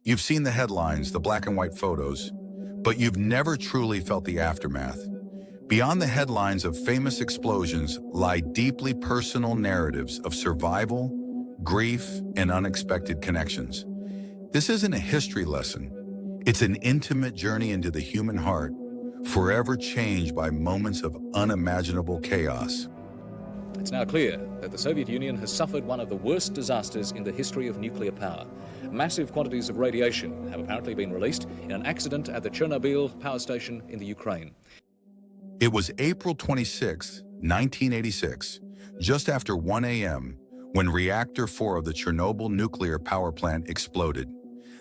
You've seen the headlines, the black and white photos, but you've never truly felt the aftermath. Beyond the headlines of famous explosions lie deeply personal narratives of survival, grief, and unexpected connections. This isn't a history lesson. It's an intimate journey into the human heart, forever changed by moments of unimaginable chaos. It's now clear that the Soviet Union has suffered one of the worst disasters in the history of nuclear power. Massive quantities of radiation have apparently been released in an accident at the Chernobyl power station in the Ukraine. It was April 26, 1986, just after 1 a.m., when Reactor 4 of the Chernobyl nuclear power plant exploded.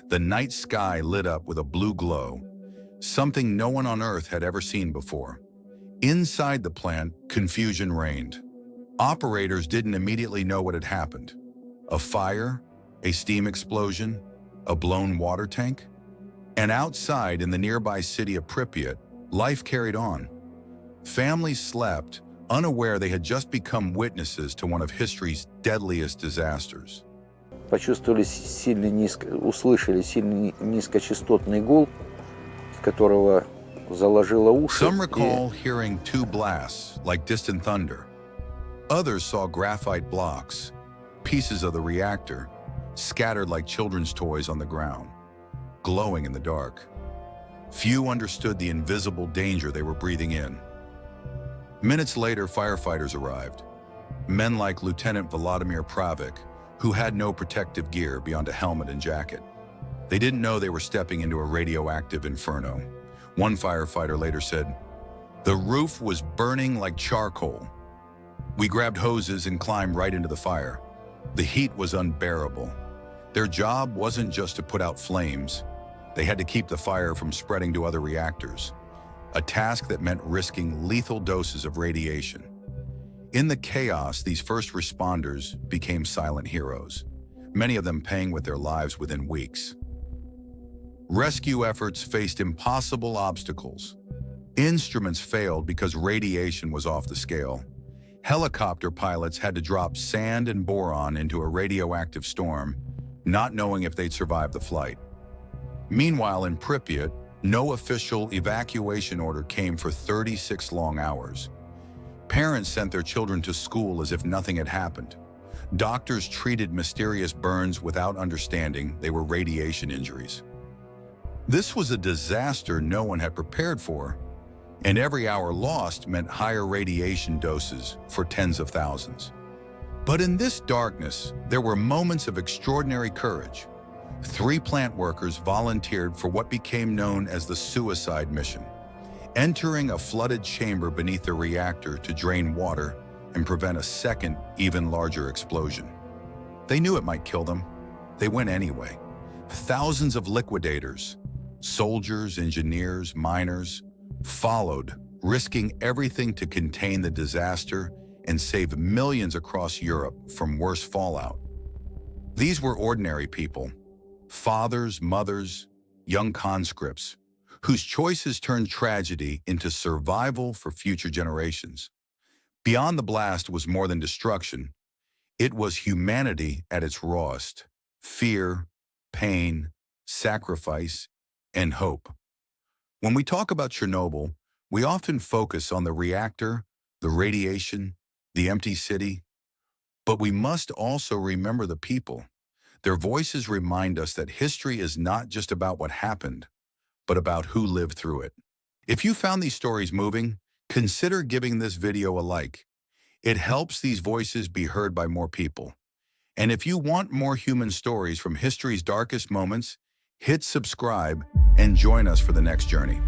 The night sky lit up with a blue glow, something no one on Earth had ever seen before. Inside the plant, confusion reigned. Operators didn't immediately know what had happened. A fire, a steam explosion, a blown water tank? And outside in the nearby city of Pripyat, life carried on. Families slept, unaware they had just become witnesses to one of history's deadliest disasters. Услышали сильный низкочастотный гул, которого заложило уши. Some recall hearing two blasts, like distant thunder. Others saw graphite blocks, pieces of the reactor, scattered like children's toys on the ground, glowing in the dark. Few understood the invisible danger they were breathing in. Minutes later, firefighters arrived. Men like Lieutenant Vladimir Pravik, who had no protective gear beyond a helmet and jacket. They didn't know they were stepping into a radioactive inferno. One firefighter later said, "The roof was burning like charcoal. We grabbed hoses and climbed right into the fire. The heat was unbearable. Their job wasn't just to put out flames. They had to keep the fire from spreading to other reactors, a task that meant risking lethal doses of radiation." In the chaos, these first responders became silent heroes, many of them paying with their lives within weeks. Rescue efforts faced impossible obstacles. Instruments failed because radiation was off the scale. Helicopter pilots had to drop sand and boron into a radioactive storm, not knowing if they'd survive the flight. Meanwhile, in Pripyat, no official evacuation order came for 36 long hours. Parents sent their children to school as if nothing had happened. Doctors treated mysterious burns without understanding they were radiation injuries. This was a disaster no one had prepared for, and every hour lost meant higher radiation doses for tens of thousands. But in this darkness, there were moments of extraordinary courage. 3 plant workers volunteered for what became known as the suicide mission, entering a flooded chamber beneath the reactor to drain water and prevent a second, even larger explosion. They knew it might kill them. They went anyway. Thousands of liquidators, soldiers, engineers, miners, followed, risking everything to contain the disaster and save millions across Europe from worse fallout. These were ordinary people, fathers, mothers, young conscripts, whose choices turned tragedy into survival for future generations. Beyond the blast was more than destruction. It was humanity at its rawest: fear, pain, sacrifice, and hope. When we talk about Chernobyl, we often focus on the reactor, the radiation, the empty city. But we must also remember the people. Their voices remind us that history is not just about what happened, but about who lived through it. If you found these stories moving, consider giving this video a like. It helps these voices be heard by more people. And if you want more human stories from history's darkest moments, hit subscribe and join us for the next journey.